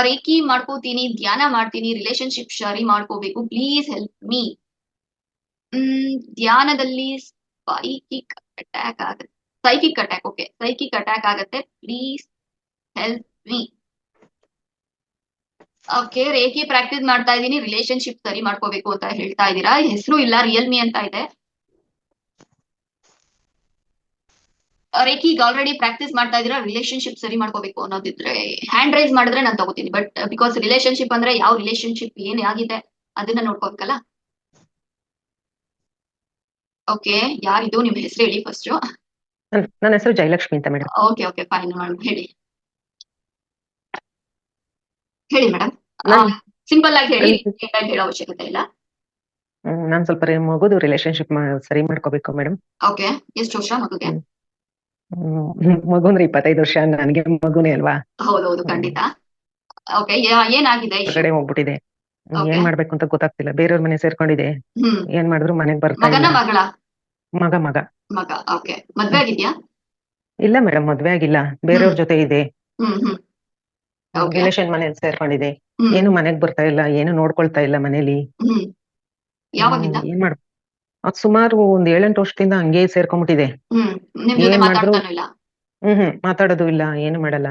Reiki ಮಾಡ್ಕೋತೀನಿ, ಧ್ಯಾನ ಮಾಡ್ತೀನಿ, ರಿಲೇಶನ್ಶಿಪ್ ಸರಿ ಮಾಡ್ಕೋಬೇಕು, ಪ್ಲೀಸ್ ಹೆಲ್ಪ್ ಮೀ. ಧ್ಯಾನದಲ್ಲಿ ಸೈಕಿಕ್ ಅಟ್ಯಾಕ್ ಆಗುತ್ತೆ. Psychic attack, okay, psychic attack ಆಗತ್ತೆ, please help me. Okay, reiki practice ಮಾಡ್ತಾ ಇದೀನಿ, ರಿಲೇಶನ್ಶಿಪ್ ಸರಿ ಮಾಡ್ಕೋಬೇಕು ಅಂತ ಹೇಳ್ತಾ ಇದ್ದೀರಾ. ಹೆಸರು ಇಲ್ಲ, ರಿಯಲ್ಮಿ ಅಂತ ಇದೆ. ರೇಖಿ ಈಗ ಆಲ್ರೆಡಿ ಪ್ರಾಕ್ಟೀಸ್ ಮಾಡ್ತಾ ಇದೀರಾ, ರಿಲೇಶನ್ಶಿಪ್ ಸರಿ ಮಾಡ್ಕೋಬೇಕು ಅನ್ನೋದಿದ್ರೆ ಹ್ಯಾಂಡ್ ರೈಸ್ ಮಾಡಿದ್ರೆ ನಾನು ತಗೋತೀನಿ. ಬಟ್ ಬಿಕಾಸ್ ರಿಲೇಶನ್ಶಿಪ್ ಅಂದ್ರೆ ಯಾವ ರಿಲೇಶನ್ಶಿಪ್ ಏನ್ ಆಗಿದೆ ಅದನ್ನ ನೋಡ್ಕೋಬೇಕಲ್ಲ. ಓಕೆ, ಯಾರಿದು? ನಿಮ್ ಹೆಸರು ಹೇಳಿ ಫಸ್ಟ್. ನನ್ನ ಹೆಸರು ಜಯಲಕ್ಷ್ಮಿ ಅಂತ ಮೇಡಮ್. ಓಕೆ ಓಕೆ ಫೈನ್, ಹೇಳಿ ಹೇಳಿ ಮೇಡಮ್. ಸಿಂಪಲ್ ಆಗಿ ಹೇಳಿ, ಹೇಳೋ ಅವಶ್ಯಕತೆ ಇಲ್ಲ. ನಾನ್ ಸ್ವಲ್ಪ ಮಗುದು ರಿಲೇಶನ್ಶಿಪ್ ಸರಿ ಮಾಡ್ಕೋಬೇಕು ಮೇಡಮ್. ಓಕೆ, ಎಷ್ಟು ವರ್ಷ ಮಗುಗೆ? ಮಗು ಅಂದ್ರೆ 25 ವರ್ಷ, ನನಗೆ ಮಗುನೇ ಅಲ್ವಾ. ಹೌದೌದು, ಖಂಡಿತ. ಓಕೆ, ಏನಾಗಿದೆ? ಹೊರಗಡೆ ಹೋಗ್ಬಿಟ್ಟಿದೆ, ಏನ್ ಮಾಡ್ಬೇಕು ಅಂತ ಗೊತ್ತಾಗ್ತಿಲ್ಲ. ಬೇರೆಯವ್ರ ಮನೆ ಸೇರ್ಕೊಂಡಿದೆ, ಏನ್ ಮಾಡಿದ್ರು ಮನೆಗ್ ಬರ್ತಾ ಇಲ್ಲ. ಮಗಳ? ಮಗ ಮಗ ಮಗ. ಓಕೆ, ಮದ್ವೆ ಆಗಿದ್ಯಾ? ಇಲ್ಲ ಮೇಡಮ್, ಮದ್ವೆ ಆಗಿಲ್ಲ, ಬೇರೆಯವ್ರ ಜೊತೆ ಇದೆ. Okay. ರಿಲೇಶನ್ ಮನೇಲಿ ಸೇರ್ಕೊಂಡಿದೆ, ಏನು ಮನೆಗ್ ಬರ್ತಾ ಇಲ್ಲ, ಏನು ನೋಡ್ಕೊಳ್ತಾ ಇಲ್ಲ ಮನೇಲಿ. ಯಾವಾಗಿಂದ? ಏನ್ ಮಾಡ್ ಅದ್ ಸುಮಾರು ಒಂದ್ 7-8 ವರ್ಷದಿಂದ ಹಂಗೆ ಸೇರ್ಕೊಂಡ್ಬಿಟ್ಟಿದೆ. ನಿಮ್ ಜೊತೆ ಏನ್ ಮಾಡಿದ್ರು ಮಾತಾಡ್ತಾನೂ ಇಲ್ಲ? ಮಾತಾಡೋದು ಇಲ್ಲ, ಏನು ಮಾಡಲ್ಲ.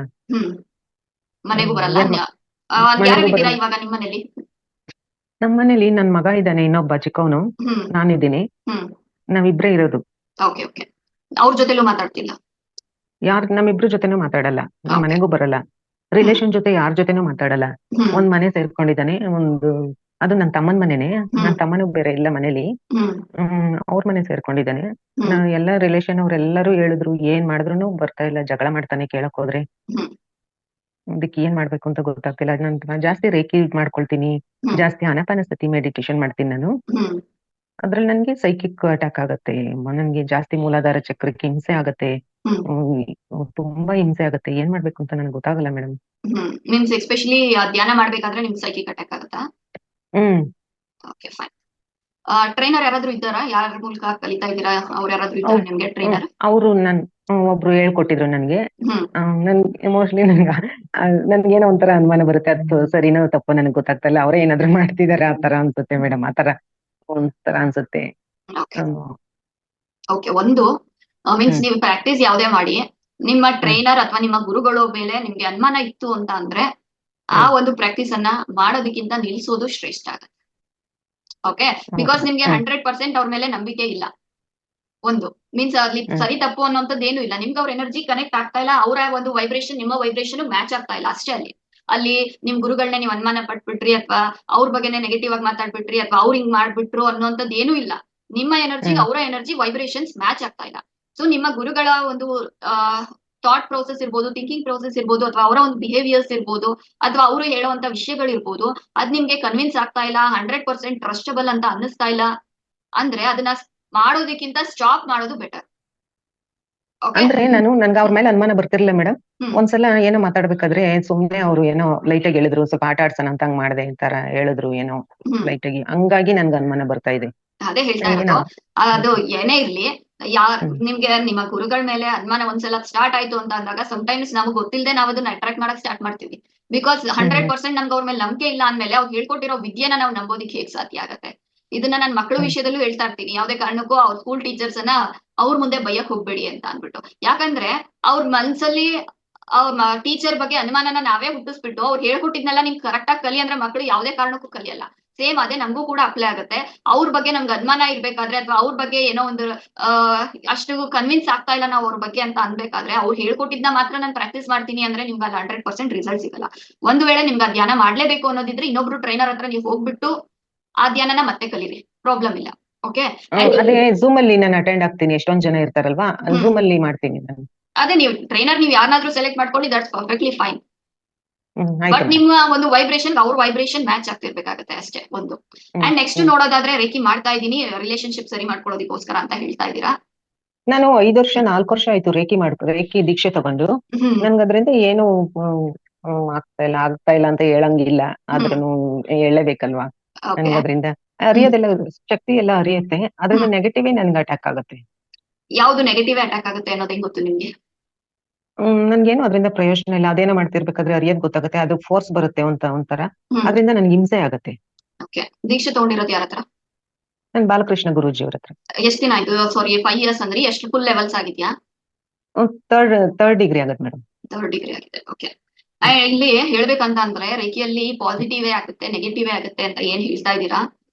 ಮನೆಗೂ ಬರಲ್ಲ? ಮನೆಗೂ ಯಾರಿದ್ದೀರಾ ಬರಲ್ಲ. ಇವಾಗ ನಿಮ್ ಮನೇಲಿ? ನಮ್ಮನೇಲಿ ನನ್ ಮಗ ಇದ್ದಾನೆ, ಇನ್ನೊಬ್ಬ ಚಿಕ್ಕವನು, ನಾನಿದ್ದೀನಿ, ನಾವಿಬ್ರೇ ಇರೋದು. ಓಕೆ ಓಕೆ, ಅವ್ರ ಜೊತೆಲೂ ಮಾತಾಡ್ತಿಲ್ಲ? ನಮ್ಮಿಬ್ರು ಜೊತೆನೂ ಮಾತಾಡಲ್ಲ, ನಮ್ ಮನೆಗೂ ಬರಲ್ಲ, ರಿಲೇಶನ್ ಜೊತೆ ಯಾರ ಜೊತೆನೂ ಮಾತಾಡಲ್ಲ. ಒಂದ್ ಮನೆ ಸೇರ್ಕೊಂಡಿದ್ದಾನೆ, ಅದು ನನ್ ತಮ್ಮನ್ ಮನೆನೆ, ನನ್ ತಮ್ಮನೂ ಬೇರೆ ಇಲ್ಲ ಮನೇಲಿ. ಅವ್ರ ಮನೆ ಸೇರ್ಕೊಂಡಿದ್ದಾನೆ. ಎಲ್ಲಾ ರಿಲೇಶನ್ ಅವ್ರೆಲ್ಲರೂ ಹೇಳಿದ್ರು, ಏನ್ ಮಾಡಿದ್ರು ಬರ್ತಾ ಇಲ್ಲ, ಜಗಳ ಮಾಡ್ತಾನೆ ಕೇಳಕ್ ಹೋದ್ರೆ. ಅದಕ್ಕೆ ಏನ್ ಮಾಡ್ಬೇಕು ಅಂತ ಗೊತ್ತಾಗ್ತಿಲ್ಲ. ನಾನ್ ಜಾಸ್ತಿ ರೇಖಿ ಮಾಡ್ಕೊಳ್ತೀನಿ, ಜಾಸ್ತಿ ಅನಾಪಾನಸತಿ ಮೆಡಿಟೇಷನ್ ಮಾಡ್ತೀನಿ ನಾನು. ಅದ್ರಲ್ಲಿ ನನ್ಗೆ ಸೈಕಿಕ್ ಅಟ್ಯಾಕ್ ಆಗತ್ತೆ, ನನ್ಗೆ ಜಾಸ್ತಿ ಮೂಲಾಧಾರ ಚಕ್ರಕ್ಕೆ ಹಿಂಸೆ ಆಗತ್ತೆ, ತುಂಬಾ ಹಿಂಸೆ ಆಗತ್ತೆ. ಏನ್ ಮಾಡ್ಬೇಕು ಅಂತ ನನ್ಗೆ ಗೊತ್ತಾಗಲ್ಲ ಮೇಡಮ್. ಮೀನ್ಸ್ ಎಸ್ಪೆಷಲಿ ಧ್ಯಾನ ಮಾಡ್ಬೇಕಾದ್ರೆ ನಿಮ್ಗೆ ಸೈಕಿಕ್ ಅಟ್ಯಾಕ್ ಆಗುತ್ತಾ? Okay fine. ಟ್ರೈನರ್ ಯಾರಾದ್ರೂ ಇದ್ದಾರಾ? ಯಾರ ಮೂಲಕ ಕಲಿತಾ ಇದ್ದೀರಾ? ಅವ್ರು ಯಾರಾದ್ರೂ ಇದ್ದಾರಾ ನಿಮ್ಗೆ ಟ್ರೈನರ್? ಅವರು ಒಬ್ರು ಹೇಳ್ಕೊಟ್ಟಿದ್ರು ನನ್ಗೆ. ಮೋಸ್ಟ್ಲಿ ನನ್ಗೇನೋ ಒಂಥರ ಅನುಮಾನ ಬರುತ್ತೆ, ಅದು ಸರಿನೋ ತಪ್ಪೋ ನನಗೆ ಗೊತ್ತಾಗ್ತಾ ಇಲ್ಲ. ಅವರೇ ಏನಾದ್ರು ಮಾಡ್ತಿದಾರೆ ಆತರ ಅನ್ಸುತ್ತೆ ಮೇಡಮ್, ಆತರ ಒಂಥರ ಅನ್ಸುತ್ತೆ. ಓಕೆ, ಒಂದು ಮೀನ್ಸ್ ನೀವು ಪ್ರಾಕ್ಟೀಸ್ ಯಾವ್ದೇ ಮಾಡಿ, ನಿಮ್ಮ ಟ್ರೈನರ್ ಅಥವಾ ನಿಮ್ಮ ಗುರುಗಳು ಮೇಲೆ ನಿಮ್ಗೆ ಅನುಮಾನ ಇತ್ತು ಅಂತ ಅಂದ್ರೆ ಆ ಒಂದು ಪ್ರಾಕ್ಟೀಸ್ ಅನ್ನ ಮಾಡೋದಕ್ಕಿಂತ ನಿಲ್ಸೋದು ಶ್ರೇಷ್ಠ ಆಗುತ್ತೆ. ಓಕೆ, ಬಿಕಾಸ್ ನಿಮ್ಗೆ 100% ಅವ್ರ ಮೇಲೆ ನಂಬಿಕೆ ಇಲ್ಲ. ಒಂದು ಮೀನ್ಸ್ ಅಲ್ಲಿ ಸರಿ ತಪ್ಪು ಅನ್ನೋಂಥದ್ದು ಏನು ಇಲ್ಲ, ನಿಮ್ಗೆ ಅವ್ರ ಎನರ್ಜಿ ಕನೆಕ್ಟ್ ಆಗ್ತಾ ಇಲ್ಲ, ಅವರ ಒಂದು ವೈಬ್ರೇಷನ್ ನಿಮ್ಮ ವೈಬ್ರೇಷನ್ ಮ್ಯಾಚ್ ಆಗ್ತಾ ಇಲ್ಲ ಅಷ್ಟೇ. ಅಲ್ಲಿ ನಿಮ್ ಗುರುಗಳನ್ನ ನೀವು ಅನುಮಾನ ಪಟ್ಬಿಟ್ರಿ ಅಥವಾ ಅವ್ರ ಬಗ್ಗೆನೆ ನೆಗೆಟಿವ್ ಆಗಿ ಮಾತಾಡ್ಬಿಟ್ರಿ ಅಥವಾ ಅವ್ರು ಹಿಂಗ್ ಮಾಡ್ಬಿಟ್ರು ಅನ್ನೋಂಥದ್ದು ಏನೂ ಇಲ್ಲ. ನಿಮ್ಮ ಎನರ್ಜಿ ಅವರ ಎನರ್ಜಿ ವೈಬ್ರೇಷನ್ಸ್ ಮ್ಯಾಚ್ ಆಗ್ತಾ ಇಲ್ಲ. ಸೊ ನಿಮ್ಮ ಗುರುಗಳ ಒಂದು ಥಾಟ್ ಪ್ರೋಸೆಸ್ ಇರ್ಬೋದು, ಥಿಂಕಿಂಗ್ ಪ್ರೋಸೆಸ್ ಇರ್ಬೋದು, ಅಥವಾ ಅವರ ಒಂದು ಬಿಹೇವಿಯರ್ಸ್ ಇರ್ಬೋದು, ಅಥವಾ ಅವರು ಹೇಳುವಂತ ವಿಷಯಗಳಿರ್ಬೋದು, ಅದ್ ನಿಮ್ಗೆ ಕನ್ವಿನ್ಸ್ ಆಗ್ತಾ ಇಲ್ಲ, 100% ಟ್ರಸ್ಟಬಲ್ ಅಂತ ಅನ್ನಿಸ್ತಾ ಇಲ್ಲ ಅಂದ್ರೆ ಅದನ್ನ ಮಾಡೋದಕ್ಕಿಂತ ಸ್ಟಾಪ್ ಮಾಡೋದು ಬೆಟರ್. ಅಂದ್ರೆ ನನ್ಗೆ ಅವ್ರ ಮೇಲೆ ಅನುಮಾನ ಬರ್ತಿರ್ಲಿಲ್ಲ ಮೇಡಮ್. ಒಂದ್ಸಲ ಏನೋ ಮಾತಾಡ್ಬೇಕಾದ್ರೆ ಸುಮ್ನೆ ಅವ್ರು ಏನೋ ಲೈಟ್ ಆಗಿ ಹೇಳಿದ್ರು, ಸ್ವಲ್ಪ ಆಟ ಆಡ್ಸೋಣ ಅಂತ ಹಂಗ್ ಮಾಡ್ದೆ, ಈ ತರ ಹೇಳಿದ್ರು ಏನೋ ಲೈಟ್ ಆಗಿ, ಹಂಗಾಗಿ ನನ್ಗೆ ಅನುಮಾನ ಬರ್ತಾ ಇದೆ. ಅದೇ ಹೇಳ್ತಾ ಇರೋದು, ಅದು ಏನೇ ಇರ್ಲಿ, ನಿಮ್ಗೆ ನಿಮ್ಮ ಗುರುಗಳ ಮೇಲೆ ಅನುಮಾನ ಒಂದ್ಸಲ ಸ್ಟಾರ್ಟ್ ಆಯ್ತು ಅಂತ ಅಂದಾಗ ಸಮಟೈಮ್ಸ್ ನಮ್ಗೆ ಗೊತ್ತಿಲ್ಲದೆ ನಾವು ಅದನ್ನ ಅಟ್ರಾಕ್ಟ್ ಮಾಡಕ್ ಸ್ಟಾರ್ಟ್ ಮಾಡ್ತೀವಿ. ಬಿಕಾಸ್ 100% ನಮ್ಗೆ ಅವ್ರ ಮೇಲೆ ನಂಬಿಕೆ ಇಲ್ಲ ಅಂದ್ಮೇಲೆ ಅವ್ರು ಹೇಳ್ಕೊಟ್ಟಿರೋ ವಿದ್ಯೆನ ನಾವು ನಂಬೋದಿಕ್ಕೆ ಹೇಗ್ ಸಾಧ್ಯ ಆಗತ್ತೆ? ಇದನ್ನ ನಾನು ಮಕ್ಕಳ ವಿಷಯದಲ್ಲೂ ಹೇಳ್ತಾ ಇರ್ತೀನಿ, ಯಾವ್ದೇ ಕಾರಣಕ್ಕೂ ಅವ್ರ ಸ್ಕೂಲ್ ಟೀಚರ್ಸ್ ಅನ್ನ ಅವ್ರ ಮುಂದೆ ಬೈಯಕ್ ಹೋಗ್ಬೇಡಿ ಅಂತ ಅನ್ಬಿಟ್ಟು. ಯಾಕಂದ್ರೆ ಅವ್ರ ಮನ್ಸಲ್ಲಿ ಅವ್ರ ಟೀಚರ್ ಬಗ್ಗೆ ಅನುಮಾನನ ನಾವೇ ಹುಟ್ಟಿಸ್ಬಿಟ್ಟು ಅವ್ರು ಹೇಳ್ಕೊಟ್ಟಿದ್ನೆಲ್ಲ ನಿಮ್ಗೆ ಕರೆಕ್ಟ್ ಆಗಿ ಕಲಿ ಅಂದ್ರೆ ಮಕ್ಕಳು ಯಾವ್ದೇ ಕಾರಣಕ್ಕೂ ಕಲಿಯಲ್ಲ. ಸೇಮ್ ಅದೇ ನಮಗೂ ಕೂಡ ಅಪ್ಲೈ ಆಗುತ್ತೆ. ಅವ್ರ ಬಗ್ಗೆ ನಮ್ಗೆ ಅನುಮಾನ ಇರ್ಬೇಕಾದ್ರೆ ಅಥವಾ ಅವ್ರ ಬಗ್ಗೆ ಏನೋ ಒಂದು ಅಷ್ಟು ಕನ್ವಿನ್ಸ್ ಆಗ್ತಾ ಇಲ್ಲ ನಾವು ಅವ್ರ ಬಗ್ಗೆ ಅಂತ ಅನ್ಬೇಕಾದ್ರೆ, ಅವ್ರು ಹೇಳ್ಕೊಟ್ಟಿದ್ನ ಮಾತ್ರ ನಾನು ಪ್ರಾಕ್ಟೀಸ್ ಮಾಡ್ತೀನಿ ಅಂದ್ರೆ ನಿಮ್ಗೆ ಅಲ್ಲಿ 100% ರಿಸಲ್ಟ್ ಸಿಗಲ್ಲ. ಒಂದು ವೇಳೆ ನಿಮ್ಗೆ ಆ ಧ್ಯಾನ ಮಾಡ್ಲೇಬೇಕು ಅನ್ನೋದಿದ್ರೆ ಇನ್ನೊಬ್ರು ಟ್ರೈನರ್ ಹತ್ರ ನೀವು ಹೋಗ್ಬಿಟ್ಟು ಆ ಧ್ಯಾನನ ಮತ್ತೆ ಕಲೀರಿ, ಪ್ರಾಬ್ಲಮ್ ಇಲ್ಲ. ಓಕೆ, ಅದೇ ಝೂಮ್ ಅಲ್ಲಿ ನಾನು ಅಟೆಂಡ್ ಆಗ್ತೀನಿ, ಎಷ್ಟೊಂದ್ ಜನ ಇರ್ತಾರಲ್ವಾ, ಝೂಮ್ ಅಲ್ಲಿ ಮಾಡ್ತೀನಿ ನಾನು. ಅದೇ ನೀವು ಟ್ರೈನರ್ ನೀವು ಯಾರನ್ನಾದ್ರೂ ಸೆಲೆಕ್ಟ್ ಮಾಡ್ಕೊಳ್ಳಿ, ದಟ್ಸ್ ಪರ್ಫೆಕ್ಟ್ಲಿ ಫೈನ್. ಬಟ್ ನಿಮ್ಮ ಒಂದು ವೈಬ್ರೇಷನ್ ಅವ್ರ ವೈಬ್ರೇಷನ್ ಮ್ಯಾಚ್ ಆಗ್ತಿರ್ಬೇಕಾಗತ್ತೆ ಅಷ್ಟೇ ಒಂದು. ಅಂಡ್ ನೆಕ್ಸ್ಟ್ ನೋಡೋದಾದ್ರೆ, ರೇಖಿ ಮಾಡ್ತಾ ಇದೀನಿ ರಿಲೇಶನ್ಶಿಪ್ ಸರಿ ಮಾಡ್ಕೊಳ್ಳೋದಕ್ಕೋಸ್ಕರ ಅಂತ ಹೇಳ್ತಾ ಇದ್ದೀರಾ. ನಾನು 4 ವರ್ಷ ಆಯ್ತು ರೇಖಿ ದೀಕ್ಷೆ ತಗೊಂಡು. ನನ್ಗೆ ಅದ್ರಿಂದ ಏನು ಆಗ್ತಾ ಇಲ್ಲ ಅಂತ ಹೇಳಂಗಿಲ್ಲ, ಆದ್ರೂ ಹೇಳಲೇಬೇಕಲ್ವಾ. ನನ್ಗೆ ಅದ್ರಿಂದ ಅರಿಯೋದೆಲ್ಲ ಶಕ್ತಿ ಎಲ್ಲ ಅರಿಯುತ್ತೆ, ಅದ್ರಿಂದ ನೆಗೆಟಿವ್ ನನ್ಗೆ ಅಟ್ಯಾಕ್ ಆಗುತ್ತೆ. ಯಾವ್ದು ನೆಗೆಟಿವ್ ಅಟ್ಯಾಕ್ ಆಗುತ್ತೆ ಅನ್ನೋದು ಹೆಂಗ್ ಗೊತ್ತು ನಿಮ್ಗೆ? ನನ್ಗೇನು ಅದರಿಂದ ಪ್ರಯೋಜನ ಇಲ್ಲ. ಅದೇನೋ ಮಾಡ್ತಿರ್ಬೇಕಾದ್ರೆ ಅರಿಯೋದ್ ಗೊತ್ತಾಗುತ್ತೆ, ಅದು ಫೋರ್ಸ್ ಬರುತ್ತೆ ಒಂಥರ. ಹ್ಮ್ ಅದರಿಂದ ನನ್ಗೆ ಹಿಂಸೆ ಆಗತ್ತೆ. ಓಕೆ. ದೀಕ್ಷೆ ತಗೊಂಡಿರೋದು ಯಾರ ಹತ್ರ? ನನ್ ಬಾಲಕೃಷ್ಣ ಗುರೂಜಿ ಅವ್ರ ಹತ್ರ. ಎಷ್ಟ್ ದಿನ ಆಯ್ತು? ಸಾರಿ 5 years ಅಂದ್ರೆ ಎಷ್ಟು ಫುಲ್ ಲೆವೆಲ್ಸ್ ಆಗಿದ್ಯಾ? ಥರ್ಡ್ ಡಿಗ್ರಿ ಆಗತ್ತೆ ಮೇಡಮ್. 3rd ಡಿಗ್ರಿ ಆಗಿದೆ. ಓಕೆ. ಇಲ್ಲಿ ಹೇಳ್ಬೇಕಂತ ಅಂದ್ರೆ ರೇಖಿಯಲ್ಲಿ ಪಾಸಿಟಿವೇ ಆಗುತ್ತೆ ನೆಗೆಟಿವೇ ಆಗುತ್ತೆ ಅಂತ ಏನ್ ಹೇಳ್ತಾ ಇದ್ದೀರಾ?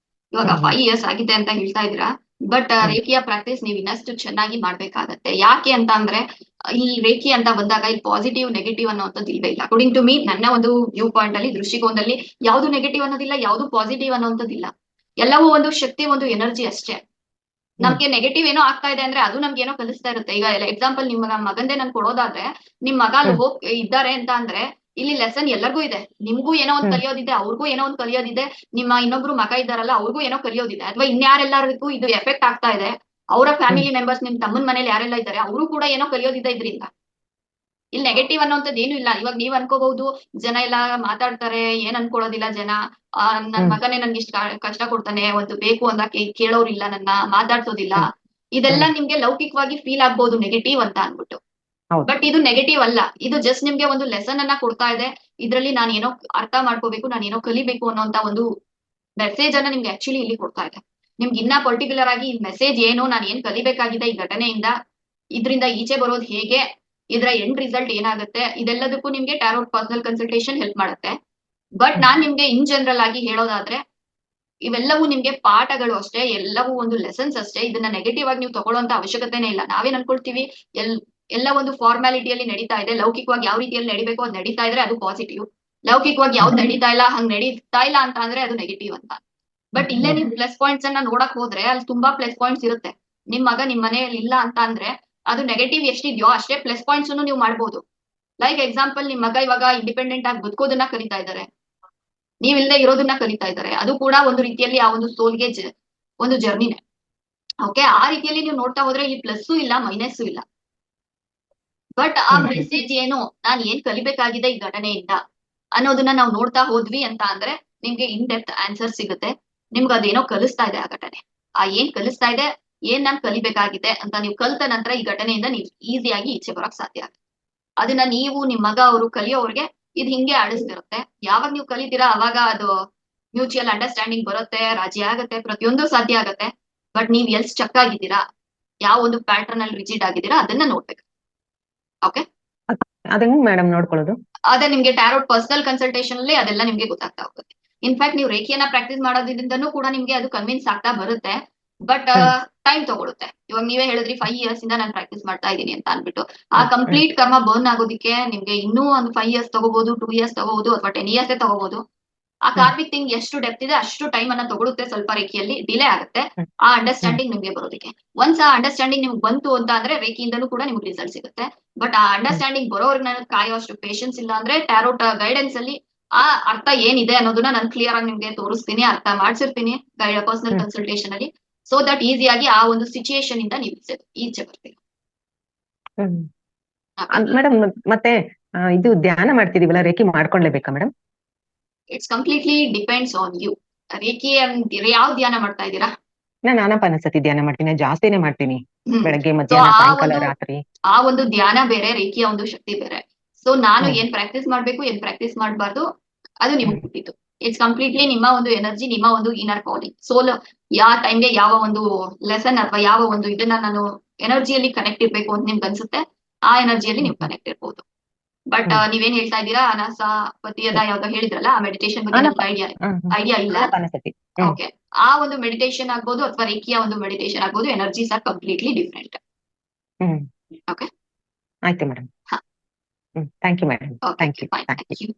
ಇವಾಗ 5 years ಆಗಿದೆ ಅಂತ ಹೇಳ್ತಾ ಇದ್ದೀರಾ, ಬಟ್ ರೇಖಿಯ ಪ್ರಾಕ್ಟೀಸ್ ನೀವು ಇನ್ನಷ್ಟು ಚೆನ್ನಾಗಿ ಮಾಡ್ಬೇಕಾಗತ್ತೆ. ಯಾಕೆ ಅಂತ ಅಂದ್ರೆ ಈ ರೇಖಿ ಅಂತ ಬಂದಾಗ ಇಲ್ಲಿ ಪಾಸಿಟಿವ್ ನೆಗೆಟಿವ್ ಅನ್ನೋಂಥದ್ದು ಇಲ್ವೇ ಇಲ್ಲ. ಅಕಾರ್ಡಿಂಗ್ ಟು ಮೀ, ನನ್ನ ಒಂದು ವ್ಯೂ ಪಾಯಿಂಟ್ ಅಲ್ಲಿ, ದೃಷ್ಟಿಕೋನದಲ್ಲಿ ಯಾವ್ದು ನೆಗೆಟಿವ್ ಅನ್ನೋದಿಲ್ಲ, ಯಾವ್ದು ಪಾಸಿಟಿವ್ ಅನ್ನೋಂಥದ್ದಿಲ್ಲ. ಎಲ್ಲವೂ ಒಂದು ಶಕ್ತಿ, ಒಂದು ಎನರ್ಜಿ ಅಷ್ಟೇ. ನಮ್ಗೆ ನೆಗೆಟಿವ್ ಏನೋ ಆಗ್ತಾ ಇದೆ ಅಂದ್ರೆ ಅದು ನಮ್ಗೆ ಏನೋ ಕಲಿಸ್ತಾ ಇರುತ್ತೆ. ಈಗ ಎಕ್ಸಾಂಪಲ್ ನಿಮ್ಮ ಮಗಂದೇ ನನ್ ಕೊಡೋದಾದ್ರೆ, ನಿಮ್ ಮಗ ಅಲ್ಲಿ ಹೋಗ್ ಇದ್ದಾರೆ ಅಂತ ಅಂದ್ರೆ ಇಲ್ಲಿ ಲೆಸನ್ ಎಲ್ಲರಿಗೂ ಇದೆ. ನಿಮ್ಗೂ ಏನೋ ಒಂದ್ ಕಲಿಯೋದಿದೆ, ಅವ್ರಿಗೂ ಏನೋ ಒಂದ್ ಕಲಿಯೋದಿದೆ, ನಿಮ್ಮ ಇನ್ನೊಬ್ರು ಮಗ ಇದ್ದಾರಲ್ಲ ಅವ್ರಿಗೂ ಏನೋ ಕಲಿಯೋದಿದೆ, ಅಥವಾ ಇನ್ಯಾರೆಲ್ಲರಿಗೂ ಇದು ಎಫೆಕ್ಟ್ ಆಗ್ತಾ ಇದೆ, ಅವರ ಫ್ಯಾಮಿಲಿ ಮೆಂಬರ್ಸ್, ನಿಮ್ ತಮ್ಮನ ಮನೇಲಿ ಯಾರೆಲ್ಲ ಇದ್ದಾರೆ ಅವರು ಕೂಡ ಏನೋ ಕಲಿಯೋದಿದೆ ಇದ್ರಿಂದ. ಇಲ್ಲಿ ನೆಗೆಟಿವ್ ಅನ್ನೋಂಥದ್ದು ಏನು ಇಲ್ಲ. ಇವಾಗ ನೀವ್ ಅನ್ಕೋಬಹುದು ಜನ ಎಲ್ಲ ಮಾತಾಡ್ತಾರೆ, ಏನ್ ಅನ್ಕೊಳ್ಳೋದಿಲ್ಲ ಜನ, ನನ್ ಮಗನೇ ನನ್ಗೆ ಇಷ್ಟ ಕಷ್ಟ ಕೊಡ್ತಾನೆ, ಒಂದು ಬೇಕು ಅಂದ ಕೇಳೋರಿಲ್ಲ, ನನ್ನ ಮಾತಾಡ್ಸೋದಿಲ್ಲ, ಇದೆಲ್ಲ ನಿಮ್ಗೆ ಲೌಕಿಕವಾಗಿ ಫೀಲ್ ಆಗ್ಬೋದು ನೆಗೆಟಿವ್ ಅಂತ ಅನ್ಬಿಟ್ಟು. ಬಟ್ ಇದು ನೆಗೆಟಿವ್ ಅಲ್ಲ, ಇದು ಜಸ್ಟ್ ನಿಮ್ಗೆ ಒಂದು ಲೆಸನ್ ಅನ್ನ ಕೊಡ್ತಾ ಇದೆ. ಇದ್ರಲ್ಲಿ ನಾನು ಏನೋ ಅರ್ಥ ಮಾಡ್ಕೋಬೇಕು, ನಾನು ಏನೋ ಕಲಿಬೇಕು ಅನ್ನೋಂತ ಒಂದು ಮೆಸೇಜ್ ಅನ್ನ ನಿಮ್ಗೆ ಆಕ್ಚುಲಿ ಇಲ್ಲಿ ಕೊಡ್ತಾ ಇದೆ. ನಿಮ್ಗೆ ಇನ್ನ ಪರ್ಟಿಕ್ಯುಲರ್ ಆಗಿ ಈ ಮೆಸೇಜ್ ಏನು, ನಾನು ಏನ್ ಕಲಿಬೇಕಾಗಿದೆ ಈ ಘಟನೆಯಿಂದ, ಇದರಿಂದ ಈಚೆ ಬರೋದು ಹೇಗೆ, ಇದರ ಎಂಡ್ ರಿಸಲ್ಟ್ ಏನಾಗುತ್ತೆ, ಇದೆಲ್ಲದಕ್ಕೂ ನಿಮ್ಗೆ ಟ್ಯಾರೋಟ್ ಪರ್ಸನಲ್ ಕನ್ಸಲ್ಟೇಷನ್ ಹೆಲ್ಪ್ ಮಾಡುತ್ತೆ. ಬಟ್ ನಾನ್ ನಿಮ್ಗೆ ಇನ್ ಜನರಲ್ ಆಗಿ ಹೇಳೋದಾದ್ರೆ, ಇವೆಲ್ಲವೂ ನಿಮ್ಗೆ ಪಾಠಗಳು ಅಷ್ಟೇ, ಎಲ್ಲವೂ ಒಂದು ಲೆಸನ್ಸ್ ಅಷ್ಟೇ. ಇದನ್ನ ನೆಗೆಟಿವ್ ಆಗಿ ನೀವು ತಗೊಳ್ಳೋಂತ ಅವಶ್ಯಕತೆನೇ ಇಲ್ಲ. ನಾವೇನ್ ಅನ್ಕೊಳ್ತೀವಿ, ಎಲ್ಲ ಒಂದು ಫಾರ್ಮ್ಯಾಲಿಟಿಯಲ್ಲಿ ನಡೀತಾ ಇದೆ, ಲೌಕಿಕವಾಗಿ ಯಾವ ರೀತಿಯಲ್ಲಿ ನಡಿಬೇಕು ಅದ್ ನಡೀತಾ ಇದ್ರೆ ಅದು ಪಾಸಿಟಿವ್, ಲೌಕಿಕವಾಗಿ ಯಾವ್ದು ನಡೀತಾ ಇಲ್ಲ, ಹಂಗ್ ನಡೀತಾ ಇಲ್ಲ ಅಂತ ಅಂದ್ರೆ ಅದು ನೆಗೆಟಿವ್ ಅಂತ. ಬಟ್ ಇಲ್ಲೇ ನೀವು ಪ್ಲಸ್ ಪಾಯಿಂಟ್ಸ್ ಅನ್ನ ನೋಡಕ್ ಹೋದ್ರೆ ಅಲ್ಲಿ ತುಂಬಾ ಪ್ಲಸ್ ಪಾಯಿಂಟ್ಸ್ ಇರುತ್ತೆ. ನಿಮ್ ಮಗ ನಿಮ್ ಮನೆಯಲ್ಲಿ ಇಲ್ಲ ಅಂತ ಅಂದ್ರೆ ಅದು ನೆಗೆಟಿವ್ ಎಷ್ಟಿದ್ಯೋ ಅಷ್ಟೇ ಪ್ಲಸ್ ಪಾಯಿಂಟ್ಸ್ ನೀವು ಮಾಡ್ಬೋದು. ಲೈಕ್ ಎಕ್ಸಾಂಪಲ್, ನಿಮ್ ಮಗ ಇವಾಗ ಇಂಡಿಪೆಂಡೆಂಟ್ ಆಗಿ ಬದುಕೋದನ್ನ ಕಲಿತಾ ಇದ್ದಾರೆ, ನೀವಿಲ್ದೆ ಇರೋದನ್ನ ಕಲಿತಾ ಇದ್ದಾರೆ, ಅದು ಕೂಡ ಒಂದು ರೀತಿಯಲ್ಲಿ ಆ ಒಂದು ಸೋಲ್ಗೆ ಒಂದು ಜರ್ನಿನೇ. ಓಕೆ, ಆ ರೀತಿಯಲ್ಲಿ ನೀವು ನೋಡ್ತಾ ಹೋದ್ರೆ ಇಲ್ಲಿ ಪ್ಲಸ್ಸು ಇಲ್ಲ ಮೈನಸ್ಸು ಇಲ್ಲ. ಬಟ್ ಆ ಮೆಸೇಜ್ ಏನು, ನಾನ್ ಏನ್ ಕಲಿಬೇಕಾಗಿದೆ ಈ ಘಟನೆಯಿಂದ ಅನ್ನೋದನ್ನ ನಾವು ನೋಡ್ತಾ ಹೋದ್ವಿ ಅಂತ ಅಂದ್ರೆ ನಿಮ್ಗೆ ಇನ್ ಡೆಪ್ತ್ ಆನ್ಸರ್ ಸಿಗುತ್ತೆ. ನಿಮ್ಗೆ ಅದೇನೋ ಕಲಿಸ್ತಾ ಇದೆ ಆ ಘಟನೆ, ಆ ಏನ್ ಕಲಿಸ್ತಾ ಇದೆ, ಏನ್ ನಾನ್ ಕಲಿಬೇಕಾಗಿದೆ ಅಂತ ನೀವು ಕಲ್ತ ನಂತರ ಈ ಘಟನೆಯಿಂದ ನೀವು ಈಸಿಯಾಗಿ ಈಚೆ ಬರಕ್ ಸಾಧ್ಯ ಆಗುತ್ತೆ. ಅದನ್ನ ನೀವು, ನಿಮ್ ಮಗ ಅವರು ಕಲಿಯೋರ್ಗೆ ಇದು ಹಿಂಗೆ ಆಡಿಸ್ತಿರುತ್ತೆ. ಯಾವಾಗ ನೀವು ಕಲಿತೀರಾ ಅವಾಗ ಅದು ಮ್ಯೂಚುವಲ್ ಅಂಡರ್ಸ್ಟ್ಯಾಂಡಿಂಗ್ ಬರುತ್ತೆ, ರಾಜಿ ಆಗತ್ತೆ, ಪ್ರತಿಯೊಂದು ಸಾಧ್ಯ ಆಗತ್ತೆ. ಬಟ್ ನೀವ್ ಎಲ್ ಸ್ಟಕ್ ಆಗಿದ್ದೀರಾ, ಯಾವ ಒಂದು ಪ್ಯಾಟರ್ನ್ ಅಲ್ಲಿ ರಿಜಿಡ್ ಆಗಿದ್ದೀರಾ ಅದನ್ನ ನೋಡ್ಬೇಕು. ಓಕೆ, ಅದನ್ನ ಮೇಡಮ್ ನೋಡ್ಕೊಳ್ಳೋದು ಅದೇ ನಿಮ್ಗೆ ಟ್ಯಾರೋಟ್ ಪರ್ಸನಲ್ ಕನ್ಸಲ್ಟೇಷನ್ ಅಲ್ಲಿ ಅದೆಲ್ಲ ನಿಮ್ಗೆ ಗೊತ್ತಾಗ್ತಾ ಹೋಗುತ್ತೆ. ಇನ್ಫ್ಯಾಕ್ಟ್ ನೀವು ರೇಖಿಯನ್ನ ಪ್ರಾಕ್ಟೀಸ್ ಮಾಡೋದ್ರಿಂದನೂ ಕೂಡ ನಿಮ್ಗೆ ಅದು ಕನ್ವಿನ್ಸ್ ಆಗ್ತಾ ಬರುತ್ತೆ. ಬಟ್ ಟೈಮ್ ತಗೊಳುತ್ತೆ. ಇವಾಗ ನೀವೇ ಹೇಳಿದ್ರಿ 5 years ಇಂದ ನಾನು ಪ್ರಾಕ್ಟೀಸ್ ಮಾಡ್ತಾ ಇದ್ದೀನಿ ಅಂತ ಅನ್ಬಿಟ್ಟು, ಆ ಕಂಪ್ಲೀಟ್ ಕರ್ಮ ಬರ್ನ್ ಆಗೋದಿಕ್ಕೆ ನಿಮ್ಗೆ ಇನ್ನೂ ಒಂದು 5 years ತಗೋಬಹುದು, 2 years ತಗೋಬಹುದು, ಅಥವಾ 10 years ತಗೋಬಹುದು. ಆ ಕಾರ್ಮಿಕ್ ಥಿಂಗ್ ಎಷ್ಟು ಡೆಪ್ತ್ ಇದೆ ಅಷ್ಟು ಟೈಮ್ ಅನ್ನ ತಗೊಳುತ್ತೆ. ಸ್ವಲ್ಪ ರೇಖೆಯಲ್ಲಿ ಡಿಲೇ ಆಗುತ್ತೆ ಆ ಅಂಡರ್ಸ್ಟ್ಯಾಂಡಿಂಗ್ ನಿಮ್ಗೆ ಬರೋದಕ್ಕೆ. ಒನ್ಸ್ ಆ ಅಂಡರ್ಸ್ಟ್ಯಾಂಡಿಂಗ್ ನಿಮ್ಗೆ ಬಂತು ಅಂತ ಅಂದ್ರೆ ರೇಖೆಯಿಂದನೂ ಕೂಡ ನಿಮ್ಗೆ ರಿಸಲ್ಟ್ ಸಿಗುತ್ತೆ. ಬಟ್ ಆ ಅಂಡರ್ಸ್ಟ್ಯಾಂಡಿಂಗ್ ಬರೋರ್ಗೆ ನನಗೆ ಕಾಯೋಷ್ಟು ಪೇಷನ್ಸ್ ಇಲ್ಲ ಅಂದ್ರೆ ಟ್ಯಾರೋಟ್ ಗೈಡೆನ್ಸ್ ಅಲ್ಲಿ ಆ ಅರ್ಥ ಏನಿದೆ ಅನ್ನೋದನ್ನ ನಾನು ಕ್ಲಿಯರ್ ಆಗಿ ನಿಮ್ಗೆ ತೋರಿಸ್ತೀನಿ, ಅರ್ಥ ಮಾಡ್ಸಿರ್ತೀನಿ ಪರ್ಸನಲ್ ಕನ್ಸಲ್ಟೇಷನ್ ಅಲ್ಲಿ. ಸೊ ದಟ್ ಈಸಿಯಾಗಿ ಆ ಒಂದು ಸಿಚುಯೇಷನ್ ಇಂದ ನೀವು ಈಚೆ ಬರ್ತೀವಿ. ಮೇಡಮ್ ಮತ್ತೆ ಇದು ಧ್ಯಾನ ಮಾಡ್ತಿದೀವಲ್ಲ, ರೇಖಿ ಮಾಡ್ಕೊಂಡ್ಲೇಬೇಕಾ madam? It's completely depends on you. Reiki ಯಾವ ಧ್ಯಾನ ಮಾಡ್ತಾ ಇದ್ದೀರಾ? ನಾನು ಆನಾಪಾನಸತಿ ಧ್ಯಾನ ಮಾಡ್ತೀನಿ, ಜಾಸ್ತಿನೇ ಮಾಡ್ತೀನಿ, ಬೆಳಗ್ಗೆ ಸೊ ಮಧ್ಯಾಹ್ನ ಸಾಯಂಕಾಲ ರಾತ್ರಿ. ಆ ಒಂದು ಧ್ಯಾನ ಬೇರೆ, ರೇಖಿಯ ಒಂದು ಶಕ್ತಿ ಬೇರೆ. ಸೊ ನಾನು ಏನ್ ಪ್ರಾಕ್ಟೀಸ್ ಮಾಡ್ಬೇಕು, ಏನ್ ಪ್ರಾಕ್ಟೀಸ್ ಮಾಡಬಾರ್ದು ಅದು ನಿಮ್ಗೆ ಬಿಟ್ಟಿತ್ತು. ಇಟ್ಸ್ ಕಂಪ್ಲೀಟ್ಲಿ ನಿಮ್ಮ ಒಂದು ಎನರ್ಜಿ, ನಿಮ್ಮ ಒಂದು ಇನ್ನರ್ ಕಾಲಿಂಗ್. ಸೋಲ್ ಯಾವ ಟೈಮ್ಗೆ ಯಾವ ಒಂದು ಲೆಸನ್ ಅಥವಾ ಯಾವ ಒಂದು ಇದನ್ನ ನಾನು ಎನರ್ಜಿಯಲ್ಲಿ ಕನೆಕ್ಟ್ ಇರ್ಬೇಕು ಅಂತ ನಿಮ್ಗೆ ಅನ್ಸುತ್ತೆ, ಆ ಎನರ್ಜಿಯಲ್ಲಿ ನೀವು ಕನೆಕ್ಟ್ ಇರ್ಬೋದು. ಬಟ್ ನೀವೇನ್ ಹೇಳ್ತಾ ಇದ್ದೀರಾ, ಅನಾಸಪತಿಯದ ಯಾವ್ದೋ ಹೇಳಿದ್ರಲ್ಲ, ಆ ಮೆಡಿಟೇಷನ್ ಬಗ್ಗೆ ಐಡಿಯಾ ಇಲ್ಲ. ಓಕೆ, ಆ ಒಂದು ಮೆಡಿಟೇಷನ್ ಆಗ್ಬೋದು ಅಥವಾ ರೇಖಿಯ ಒಂದು ಮೆಡಿಟೇಷನ್ ಆಗ್ಬೋದು, energies are completely different. Okay, ಆಯ್ತು madam. Thank you madam. Thank you.